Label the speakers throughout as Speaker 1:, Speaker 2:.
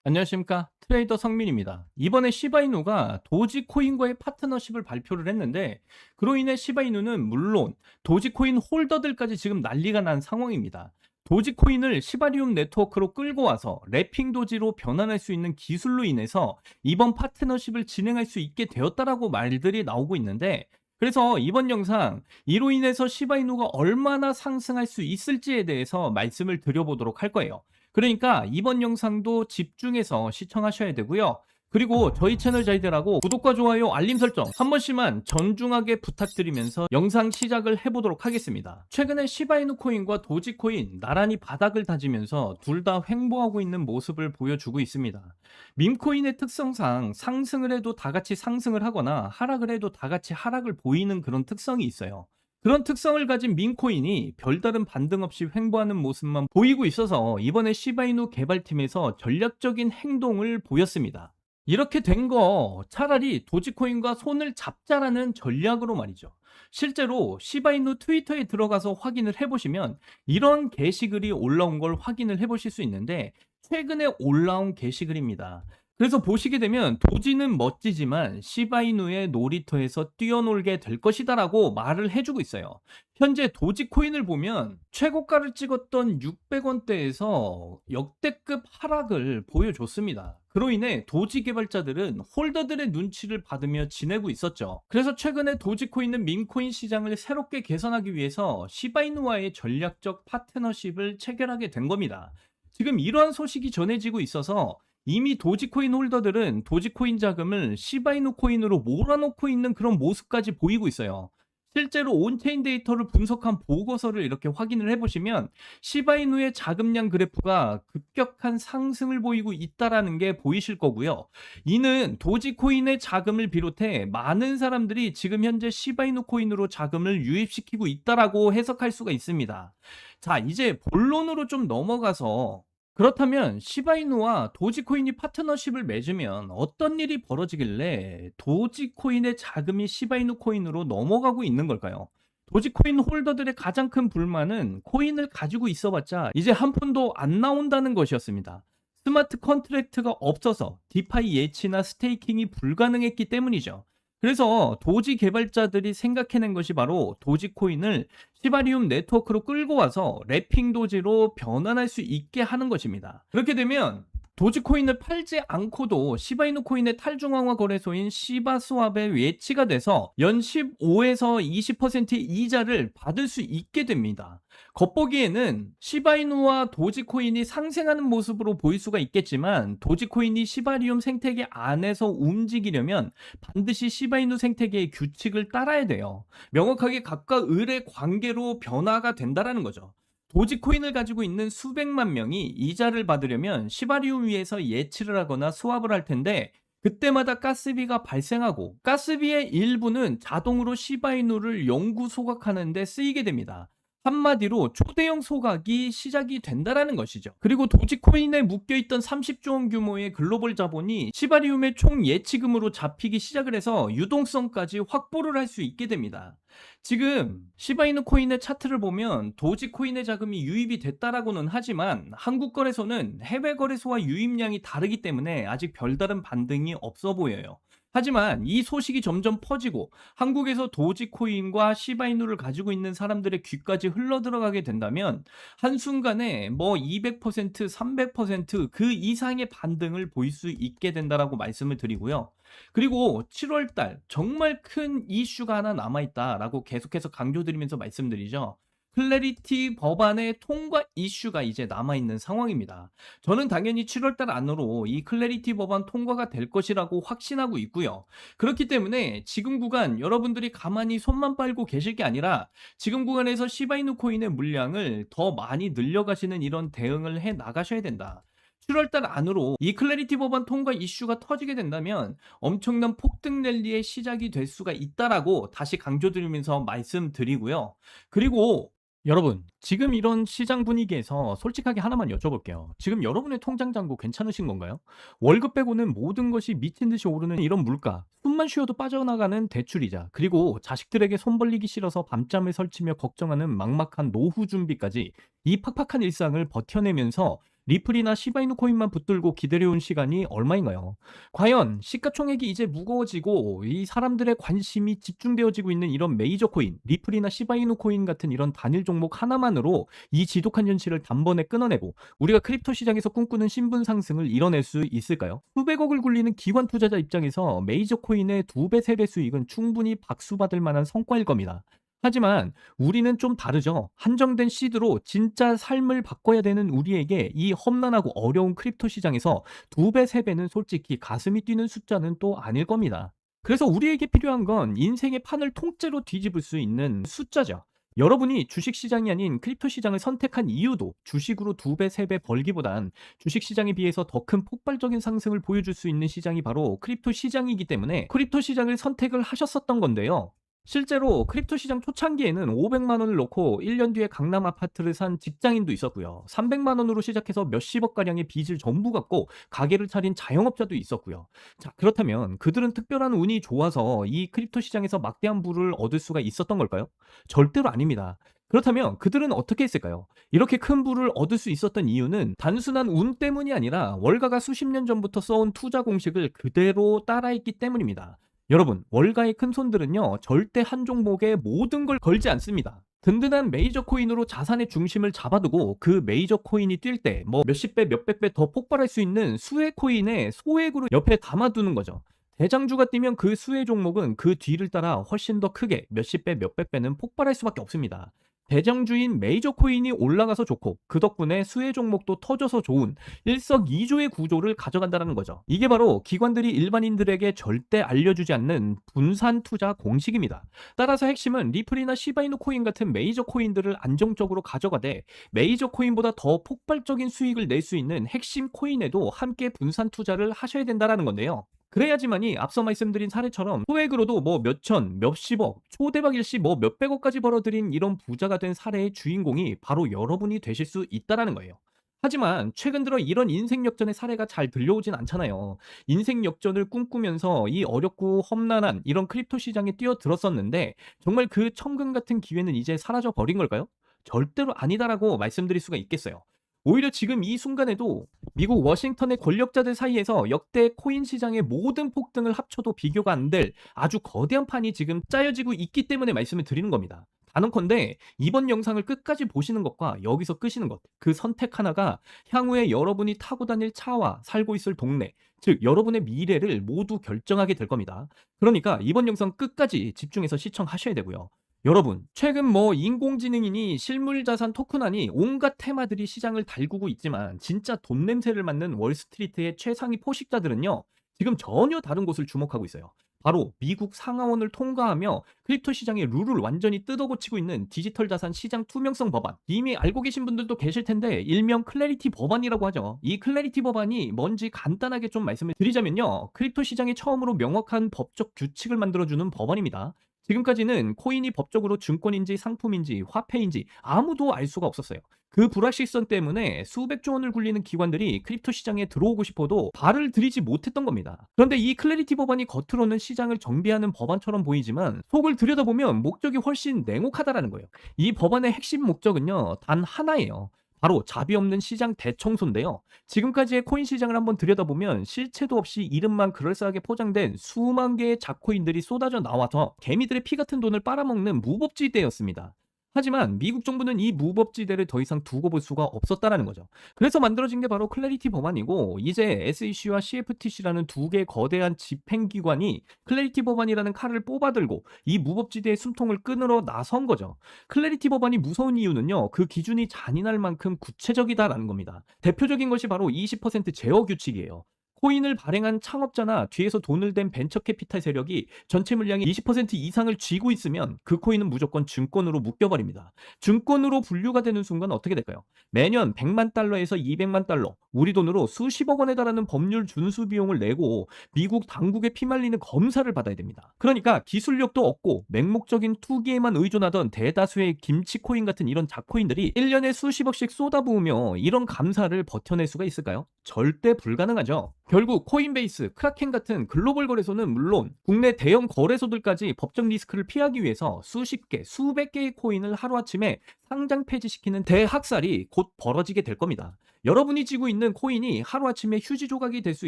Speaker 1: 안녕하십니까, 트레이더 성민입니다. 이번에 시바이누가 도지코인과의 파트너십을 발표를 했는데, 그로 인해 시바이누는 물론 도지코인 홀더들까지 지금 난리가 난 상황입니다. 도지코인을 시바리움 네트워크로 끌고 와서 래핑 도지로 변환할 수 있는 기술로 인해서 이번 파트너십을 진행할 수 있게 되었다라고 말들이 나오고 있는데, 그래서 이번 영상 이로 인해서 시바이누가 얼마나 상승할 수 있을지에 대해서 말씀을 드려보도록 할 거예요. 그러니까 이번 영상도 집중해서 시청하셔야 되고요. 그리고 저희 채널 자이들하고 구독과 좋아요, 알림 설정 한 번씩만 정중하게 부탁드리면서 영상 시작을 해보도록 하겠습니다. 최근에 시바이누 코인과 도지코인 나란히 바닥을 다지면서 둘 다 횡보하고 있는 모습을 보여주고 있습니다. 밈코인의 특성상 상승을 해도 다 같이 상승을 하거나 하락을 해도 다 같이 하락을 보이는 그런 특성이 있어요. 그런 특성을 가진 민코인이 별다른 반등 없이 횡보하는 모습만 보이고 있어서 이번에 시바이누 개발팀에서 전략적인 행동을 보였습니다. 이렇게 된 거 차라리 도지코인과 손을 잡자라는 전략으로 말이죠. 실제로 시바이누 트위터에 들어가서 확인을 해보시면 이런 게시글이 올라온 걸 확인을 해보실 수 있는데, 최근에 올라온 게시글입니다. 그래서 보시게 되면 도지는 멋지지만 시바이누의 놀이터에서 뛰어놀게 될 것이다라고 말을 해주고 있어요. 현재 도지코인을 보면 최고가를 찍었던 600원대에서 역대급 하락을 보여줬습니다. 그로 인해 도지 개발자들은 홀더들의 눈치를 받으며 지내고 있었죠. 그래서 최근에 도지코인은 밈코인 시장을 새롭게 개선하기 위해서 시바이누와의 전략적 파트너십을 체결하게 된 겁니다. 지금 이러한 소식이 전해지고 있어서 이미 도지코인 홀더들은 도지코인 자금을 시바이누 코인으로 몰아넣고 있는 그런 모습까지 보이고 있어요. 실제로 온체인 데이터를 분석한 보고서를 이렇게 확인을 해보시면 시바이누의 자금량 그래프가 급격한 상승을 보이고 있다라는 게 보이실 거고요. 이는 도지코인의 자금을 비롯해 많은 사람들이 지금 현재 시바이누 코인으로 자금을 유입시키고 있다라고 해석할 수가 있습니다. 자, 이제 본론으로 좀 넘어가서, 그렇다면 시바이누와 도지코인이 파트너십을 맺으면 어떤 일이 벌어지길래 도지코인의 자금이 시바이누 코인으로 넘어가고 있는 걸까요? 도지코인 홀더들의 가장 큰 불만은 코인을 가지고 있어봤자 이제 한 푼도 안 나온다는 것이었습니다. 스마트 컨트랙트가 없어서 디파이 예치나 스테이킹이 불가능했기 때문이죠. 그래서 도지 개발자들이 생각해낸 것이 바로 도지코인을 시바리움 네트워크로 끌고 와서 래핑 도지로 변환할 수 있게 하는 것입니다. 그렇게 되면 도지코인을 팔지 않고도 시바이누 코인의 탈중앙화 거래소인 시바스왑에 예치가 돼서 연 15에서 20%의 이자를 받을 수 있게 됩니다. 겉보기에는 시바이누와 도지코인이 상생하는 모습으로 보일 수가 있겠지만, 도지코인이 시바리움 생태계 안에서 움직이려면 반드시 시바이누 생태계의 규칙을 따라야 돼요. 명확하게 각과 을의 관계로 변화가 된다라는 거죠. 도지코인을 가지고 있는 수백만 명이 이자를 받으려면 시바리움 위에서 예치를 하거나 스왑을 할 텐데, 그때마다 가스비가 발생하고 가스비의 일부는 자동으로 시바이누를 영구 소각하는 데 쓰이게 됩니다. 한마디로 초대형 소각이 시작이 된다라는 것이죠. 그리고 도지코인에 묶여있던 30조 원 규모의 글로벌 자본이 시바리움의 총 예치금으로 잡히기 시작을 해서 유동성까지 확보를 할 수 있게 됩니다. 지금 시바이누 코인의 차트를 보면 도지코인의 자금이 유입이 됐다라고는 하지만 한국 거래소는 해외 거래소와 유입량이 다르기 때문에 아직 별다른 반등이 없어 보여요. 하지만 이 소식이 점점 퍼지고 한국에서 도지코인과 시바이누를 가지고 있는 사람들의 귀까지 흘러들어가게 된다면 한순간에 뭐 200%, 300%그 이상의 반등을 보일 수 있게 된다라고 말씀을 드리고요. 그리고 7월 달 정말 큰 이슈가 하나 남아있다라고 계속해서 강조드리면서 말씀드리죠. 클래리티 법안의 통과 이슈가 이제 남아있는 상황입니다. 저는 당연히 7월달 안으로 이 클래리티 법안 통과가 될 것이라고 확신하고 있고요. 그렇기 때문에 지금 구간 여러분들이 가만히 손만 빨고 계실 게 아니라 지금 구간에서 시바이누 코인의 물량을 더 많이 늘려가시는 이런 대응을 해 나가셔야 된다. 7월달 안으로 이 클래리티 법안 통과 이슈가 터지게 된다면 엄청난 폭등 랠리의 시작이 될 수가 있다라고 다시 강조드리면서 말씀드리고요. 그리고 여러분, 지금 이런 시장 분위기에서 솔직하게 하나만 여쭤볼게요. 지금 여러분의 통장 잔고 괜찮으신 건가요? 월급 빼고는 모든 것이 미친 듯이 오르는 이런 물가, 숨만 쉬어도 빠져나가는 대출이자, 그리고 자식들에게 손 벌리기 싫어서 밤잠을 설치며 걱정하는 막막한 노후 준비까지 이 팍팍한 일상을 버텨내면서 리플이나 시바이누 코인만 붙들고 기다려온 시간이 얼마인가요? 과연 시가총액이 이제 무거워지고 이 사람들의 관심이 집중되어지고 있는 이런 메이저 코인, 리플이나 시바이누 코인 같은 이런 단일 종목 하나만으로 이 지독한 현실을 단번에 끊어내고 우리가 크립토 시장에서 꿈꾸는 신분 상승을 이뤄낼 수 있을까요? 수백억을 굴리는 기관 투자자 입장에서 메이저 코인의 2배, 3배 수익은 충분히 박수받을 만한 성과일 겁니다. 하지만 우리는 좀 다르죠. 한정된 시드로 진짜 삶을 바꿔야 되는 우리에게 이 험난하고 어려운 크립토 시장에서 2배, 3배는 솔직히 가슴이 뛰는 숫자는 또 아닐 겁니다. 그래서 우리에게 필요한 건 인생의 판을 통째로 뒤집을 수 있는 숫자죠. 여러분이 주식시장이 아닌 크립토 시장을 선택한 이유도 주식으로 2배, 3배 벌기보단 주식시장에 비해서 더 큰 폭발적인 상승을 보여줄 수 있는 시장이 바로 크립토 시장이기 때문에 크립토 시장을 선택을 하셨었던 건데요. 실제로 크립토 시장 초창기에는 500만 원을 넣고 1년 뒤에 강남 아파트를 산 직장인도 있었고요. 300만 원으로 시작해서 몇십억 가량의 빚을 전부 갚고 가게를 차린 자영업자도 있었고요. 자, 그렇다면 그들은 특별한 운이 좋아서 이 크립토 시장에서 막대한 부를 얻을 수가 있었던 걸까요? 절대로 아닙니다. 그렇다면 그들은 어떻게 했을까요? 이렇게 큰 부를 얻을 수 있었던 이유는 단순한 운 때문이 아니라 월가가 수십 년 전부터 써온 투자 공식을 그대로 따라했기 때문입니다. 여러분, 월가의 큰손들은요, 절대 한 종목에 모든 걸 걸지 않습니다. 든든한 메이저 코인으로 자산의 중심을 잡아두고 그 메이저 코인이 뛸 때 뭐 몇십 배, 몇백 배 더 폭발할 수 있는 수혜 코인에 소액으로 옆에 담아두는 거죠. 대장주가 뛰면 그 수혜 종목은 그 뒤를 따라 훨씬 더 크게 몇십 배, 몇백 배는 폭발할 수밖에 없습니다. 대장주인 메이저 코인이 올라가서 좋고 그 덕분에 수혜 종목도 터져서 좋은 일석이조의 구조를 가져간다는 거죠. 이게 바로 기관들이 일반인들에게 절대 알려주지 않는 분산 투자 공식입니다. 따라서 핵심은 리플이나 시바이누 코인 같은 메이저 코인들을 안정적으로 가져가되 메이저 코인보다 더 폭발적인 수익을 낼 수 있는 핵심 코인에도 함께 분산 투자를 하셔야 된다는 건데요. 그래야지만이 앞서 말씀드린 사례처럼 소액으로도 뭐 몇천, 몇십억, 초대박 일시 뭐 몇백억까지 벌어들인 이런 부자가 된 사례의 주인공이 바로 여러분이 되실 수 있다라는 거예요. 하지만 최근 들어 이런 인생 역전의 사례가 잘 들려오진 않잖아요. 인생 역전을 꿈꾸면서 이 어렵고 험난한 이런 크립토 시장에 뛰어들었었는데 정말 그 천금 같은 기회는 이제 사라져 버린 걸까요? 절대로 아니다라고 말씀드릴 수가 있겠어요. 오히려 지금 이 순간에도 미국 워싱턴의 권력자들 사이에서 역대 코인 시장의 모든 폭등을 합쳐도 비교가 안 될 아주 거대한 판이 지금 짜여지고 있기 때문에 말씀을 드리는 겁니다. 단언컨대 이번 영상을 끝까지 보시는 것과 여기서 끄시는 것, 그 선택 하나가 향후에 여러분이 타고 다닐 차와 살고 있을 동네, 즉 여러분의 미래를 모두 결정하게 될 겁니다. 그러니까 이번 영상 끝까지 집중해서 시청하셔야 되고요. 여러분, 최근 뭐 인공지능이니 실물자산 토큰하니 온갖 테마들이 시장을 달구고 있지만 진짜 돈 냄새를 맡는 월스트리트의 최상위 포식자들은요, 지금 전혀 다른 곳을 주목하고 있어요. 바로 미국 상하원을 통과하며 크립토 시장의 룰을 완전히 뜯어고치고 있는 디지털 자산 시장 투명성 법안. 이미 알고 계신 분들도 계실 텐데 일명 클래리티 법안이라고 하죠. 이 클래리티 법안이 뭔지 간단하게 좀 말씀을 드리자면요. 크립토 시장에 처음으로 명확한 법적 규칙을 만들어주는 법안입니다. 지금까지는 코인이 법적으로 증권인지 상품인지 화폐인지 아무도 알 수가 없었어요. 그 불확실성 때문에 수백조 원을 굴리는 기관들이 크립토 시장에 들어오고 싶어도 발을 들이지 못했던 겁니다. 그런데 이 클래리티 법안이 겉으로는 시장을 정비하는 법안처럼 보이지만 속을 들여다보면 목적이 훨씬 냉혹하다라는 거예요. 이 법안의 핵심 목적은요, 단 하나예요. 바로 자비 없는 시장 대청소인데요. 지금까지의 코인 시장을 한번 들여다보면 실체도 없이 이름만 그럴싸하게 포장된 수만 개의 잡코인들이 쏟아져 나와서 개미들의 피 같은 돈을 빨아먹는 무법지대였습니다. 하지만 미국 정부는 이 무법지대를 더 이상 두고 볼 수가 없었다라는 거죠. 그래서 만들어진 게 바로 클래리티 법안이고 이제 SEC와 CFTC라는 두 개의 거대한 집행기관이 클래리티 법안이라는 칼을 뽑아들고 이 무법지대의 숨통을 끊으러 나선 거죠. 클래리티 법안이 무서운 이유는요. 그 기준이 잔인할 만큼 구체적이다라는 겁니다. 대표적인 것이 바로 20% 제어 규칙이에요. 코인을 발행한 창업자나 뒤에서 돈을 댄 벤처 캐피탈 세력이 전체 물량의 20% 이상을 쥐고 있으면 그 코인은 무조건 증권으로 묶여버립니다. 증권으로 분류가 되는 순간 어떻게 될까요? 매년 100만 달러에서 200만 달러, 우리 돈으로 수십억 원에 달하는 법률 준수 비용을 내고 미국 당국에 피말리는 검사를 받아야 됩니다. 그러니까 기술력도 없고 맹목적인 투기에만 의존하던 대다수의 김치코인 같은 이런 작코인들이 1년에 수십억씩 쏟아부으며 이런 감사를 버텨낼 수가 있을까요? 절대 불가능하죠. 결국 코인베이스, 크라켄 같은 글로벌 거래소는 물론 국내 대형 거래소들까지 법적 리스크를 피하기 위해서 수십 개, 수백 개의 코인을 하루아침에 상장 폐지시키는 대학살이 곧 벌어지게 될 겁니다. 여러분이 쥐고 있는 코인이 하루아침에 휴지 조각이 될 수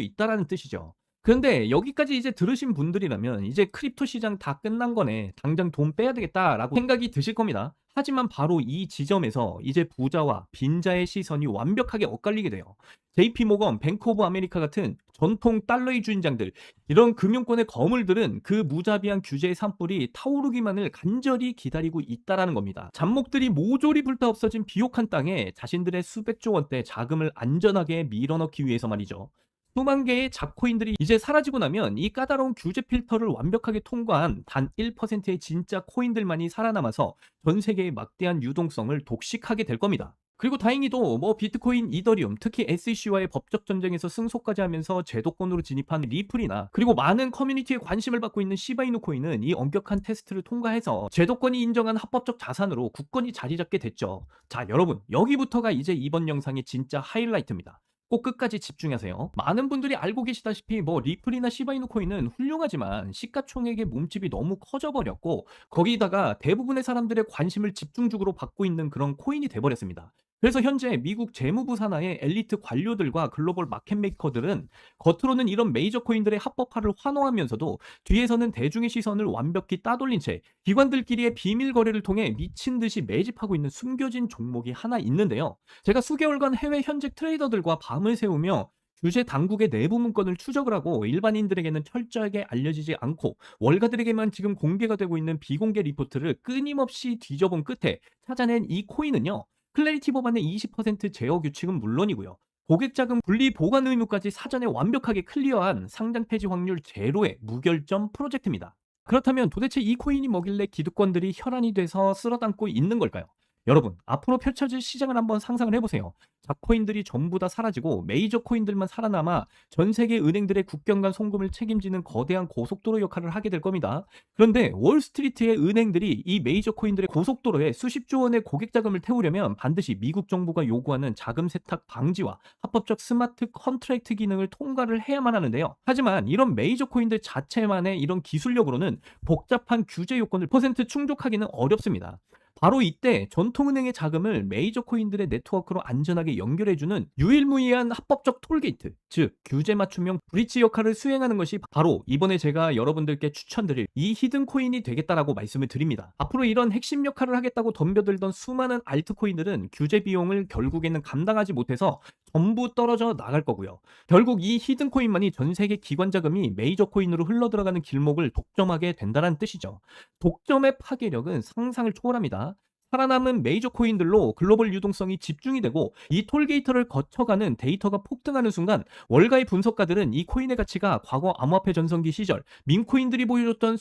Speaker 1: 있다라는 뜻이죠. 그런데 여기까지 이제 들으신 분들이라면 이제 크립토 시장 다 끝난 거네. 당장 돈 빼야 되겠다라고 생각이 드실 겁니다. 하지만 바로 이 지점에서 이제 부자와 빈자의 시선이 완벽하게 엇갈리게 돼요. JP 모건, 뱅크 오브 아메리카 같은 전통 달러의 주인장들, 이런 금융권의 거물들은 그 무자비한 규제의 산불이 타오르기만을 간절히 기다리고 있다라는 겁니다. 잡목들이 모조리 불타 없어진 비옥한 땅에 자신들의 수백조 원대 자금을 안전하게 밀어넣기 위해서 말이죠. 수만 개의 잡코인들이 이제 사라지고 나면 이 까다로운 규제 필터를 완벽하게 통과한 단 1%의 진짜 코인들만이 살아남아서 전 세계의 막대한 유동성을 독식하게 될 겁니다. 그리고 다행히도 뭐 비트코인, 이더리움, 특히 SEC와의 법적 전쟁에서 승소까지 하면서 제도권으로 진입한 리플이나, 그리고 많은 커뮤니티에 관심을 받고 있는 시바이누 코인은 이 엄격한 테스트를 통과해서 제도권이 인정한 합법적 자산으로 굳건히 자리 잡게 됐죠. 자, 여러분, 여기부터가 이제 이번 영상의 진짜 하이라이트입니다. 꼭 끝까지 집중하세요. 많은 분들이 알고 계시다시피 뭐 리플이나 시바이누 코인은 훌륭하지만 시가총액의 몸집이 너무 커져버렸고, 거기다가 대부분의 사람들의 관심을 집중적으로 받고 있는 그런 코인이 돼버렸습니다. 그래서 현재 미국 재무부 산하의 엘리트 관료들과 글로벌 마켓메이커들은 겉으로는 이런 메이저 코인들의 합법화를 환호하면서도 뒤에서는 대중의 시선을 완벽히 따돌린 채 기관들끼리의 비밀 거래를 통해 미친 듯이 매집하고 있는 숨겨진 종목이 하나 있는데요. 제가 수개월간 해외 현직 트레이더들과 밤을 새우며 규제 당국의 내부 문건을 추적을 하고 일반인들에게는 철저하게 알려지지 않고 월가들에게만 지금 공개가 되고 있는 비공개 리포트를 끊임없이 뒤져본 끝에 찾아낸 이 코인은요. 클래리티 법안의 20% 제어 규칙은 물론이고요. 고객 자금 분리 보관 의무까지 사전에 완벽하게 클리어한 상장 폐지 확률 제로의 무결점 프로젝트입니다. 그렇다면 도대체 이 코인이 뭐길래 기득권들이 혈안이 돼서 쓸어담고 있는 걸까요? 여러분, 앞으로 펼쳐질 시장을 한번 상상을 해보세요. 잡코인들이 전부 다 사라지고 메이저 코인들만 살아남아 전 세계 은행들의 국경 간 송금을 책임지는 거대한 고속도로 역할을 하게 될 겁니다. 그런데 월스트리트의 은행들이 이 메이저 코인들의 고속도로에 수십조 원의 고객 자금을 태우려면 반드시 미국 정부가 요구하는 자금 세탁 방지와 합법적 스마트 컨트랙트 기능을 통과를 해야만 하는데요. 하지만 이런 메이저 코인들 자체만의 이런 기술력으로는 복잡한 규제 요건을 퍼센트 충족하기는 어렵습니다. 바로 이때 전통은행의 자금을 메이저 코인들의 네트워크로 안전하게 연결해주는 유일무이한 합법적 톨게이트, 즉 규제 맞춤형 브릿지 역할을 수행하는 것이 바로 이번에 제가 여러분들께 추천드릴 이 히든 코인이 되겠다라고 말씀을 드립니다. 앞으로 이런 핵심 역할을 하겠다고 덤벼들던 수많은 알트코인들은 규제 비용을 결국에는 감당하지 못해서 전부 떨어져 나갈 거고요. 결국 이 히든 코인만이 전 세계 기관 자금이 메이저 코인으로 흘러들어가는 길목을 독점하게 된다는 뜻이죠. 독점의 파괴력은 상상을 초월합니다. 살아남은 메이저 코인들로 글로벌 유동성이 집중이 되고 이 톨게이터를 거쳐가는 데이터가 폭등하는 순간 월가의 분석가들은 이 코인의 가치가 과거 암호화폐 전성기 시절 민코인들이 보여줬던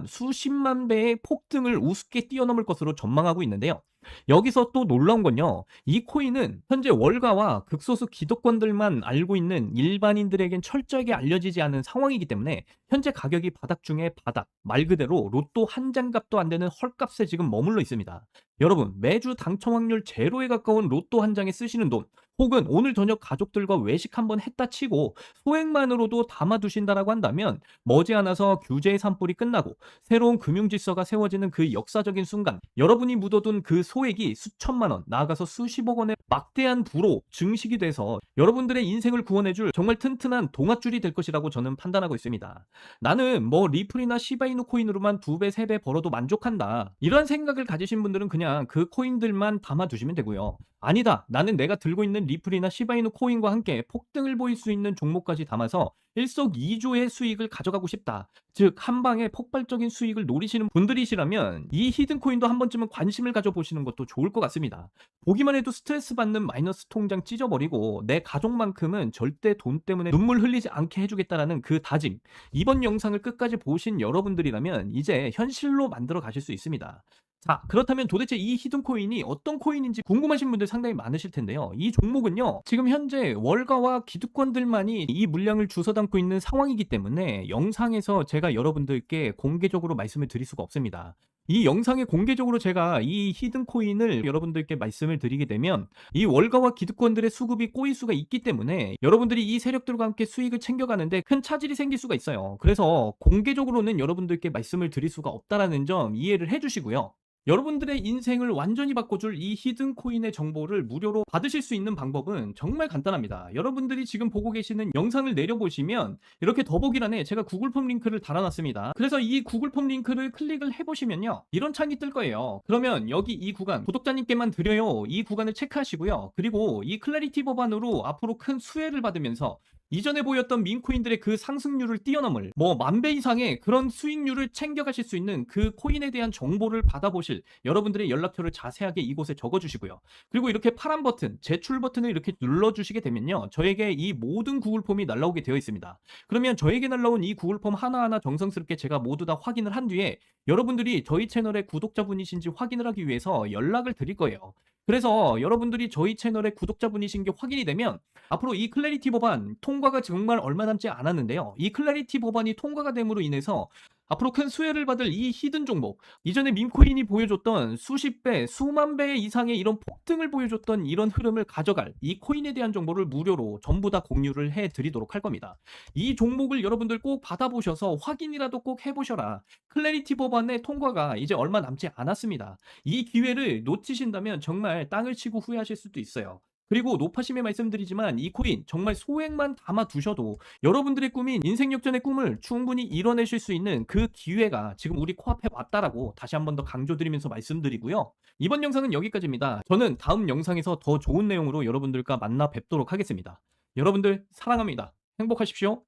Speaker 1: 수십만 배의 폭등을 우습게 뛰어넘을 것으로 전망하고 있는데요. 여기서 또 놀라운 건요. 이 코인은 현재 월가와 극소수 기득권들만 알고 있는 일반인들에겐 철저하게 알려지지 않은 상황이기 때문에 현재 가격이 바닥 중에 바닥, 말 그대로 로또 한 장값도 안 되는 헐값에 지금 머물러 있습니다. 여러분, 매주 당첨 확률 제로에 가까운 로또 한 장에 쓰시는 돈, 혹은 오늘 저녁 가족들과 외식 한번 했다 치고 소액만으로도 담아두신다라고 한다면 머지않아서 규제의 산불이 끝나고 새로운 금융질서가 세워지는 그 역사적인 순간, 여러분이 묻어둔 그 소액이 수천만 원, 나아가서 수십억 원의 막대한 부로 증식이 돼서 여러분들의 인생을 구원해줄 정말 튼튼한 동아줄이 될 것이라고 저는 판단하고 있습니다. 나는 뭐 리플이나 시바이누 코인으로만 2배, 3배 벌어도 만족한다, 이런 생각을 가지신 분들은 그냥 그 코인들만 담아두시면 되고요. 아니다, 나는 내가 들고 있는 리플이나 시바이누 코인과 함께 폭등을 보일 수 있는 종목까지 담아서 일석이조의 수익을 가져가고 싶다, 즉 한방에 폭발적인 수익을 노리시는 분들이시라면 이 히든 코인도 한 번쯤은 관심을 가져보시는 것도 좋을 것 같습니다. 보기만 해도 스트레스 받는 마이너스 통장 찢어버리고 내 가족만큼은 절대 돈 때문에 눈물 흘리지 않게 해주겠다라는 그 다짐, 이번 영상을 끝까지 보신 여러분들이라면 이제 현실로 만들어 가실 수 있습니다. 자, 그렇다면 도대체 이 히든 코인이 어떤 코인인지 궁금하신 분들 상당히 많으실 텐데요. 이 종목은요, 지금 현재 월가와 기득권들만이 이 물량을 주워 담고 있는 상황이기 때문에 영상에서 제가 여러분들께 공개적으로 말씀을 드릴 수가 없습니다. 이 영상에 공개적으로 제가 이 히든 코인을 여러분들께 말씀을 드리게 되면 이 월가와 기득권들의 수급이 꼬일 수가 있기 때문에 여러분들이 이 세력들과 함께 수익을 챙겨가는데 큰 차질이 생길 수가 있어요. 그래서 공개적으로는 여러분들께 말씀을 드릴 수가 없다라는 점 이해를 해주시고요. 여러분들의 인생을 완전히 바꿔줄 이 히든 코인의 정보를 무료로 받으실 수 있는 방법은 정말 간단합니다. 여러분들이 지금 보고 계시는 영상을 내려보시면 이렇게 더보기란에 제가 구글 폼 링크를 달아놨습니다. 그래서 이 구글 폼 링크를 클릭을 해보시면요, 이런 창이 뜰 거예요. 그러면 여기 이 구간 구독자님께만 드려요, 이 구간을 체크하시고요. 그리고 이 클래리티 법안으로 앞으로 큰 수혜를 받으면서 이전에 보였던 민코인들의 그 상승률을 뛰어넘을 뭐 10,000배 이상의 그런 수익률을 챙겨가실 수 있는 그 코인에 대한 정보를 받아보실 여러분들의 연락처를 자세하게 이곳에 적어주시고요. 그리고 이렇게 파란 버튼, 제출 버튼을 이렇게 눌러주시게 되면요, 저에게 이 모든 구글 폼이 날라오게 되어 있습니다. 그러면 저에게 날라온 이 구글 폼 하나하나 정성스럽게 제가 모두 다 확인을 한 뒤에 여러분들이 저희 채널의 구독자분이신지 확인을 하기 위해서 연락을 드릴 거예요. 그래서 여러분들이 저희 채널의 구독자분이신 게 확인이 되면 앞으로 이 클래리티 법안 통과가 정말 얼마 남지 않았는데요, 이 클래리티 법안이 통과가 됨으로 인해서 앞으로 큰 수혜를 받을 이 히든 종목, 이전에 밈코인이 보여줬던 수십 배, 수만 배 이상의 이런 폭등을 보여줬던 이런 흐름을 가져갈 이 코인에 대한 정보를 무료로 전부 다 공유를 해드리도록 할 겁니다. 이 종목을 여러분들 꼭 받아보셔서 확인이라도 꼭 해보셔라. 클래리티 법안의 통과가 이제 얼마 남지 않았습니다. 이 기회를 놓치신다면 정말 땅을 치고 후회하실 수도 있어요. 그리고 높아심에 말씀드리지만 이 코인 정말 소액만 담아 두셔도 여러분들의 꿈인 인생 역전의 꿈을 충분히 이뤄내실 수 있는 그 기회가 지금 우리 코앞에 왔다라고 다시 한 번 더 강조드리면서 말씀드리고요. 이번 영상은 여기까지입니다. 저는 다음 영상에서 더 좋은 내용으로 여러분들과 만나 뵙도록 하겠습니다. 여러분들 사랑합니다. 행복하십시오.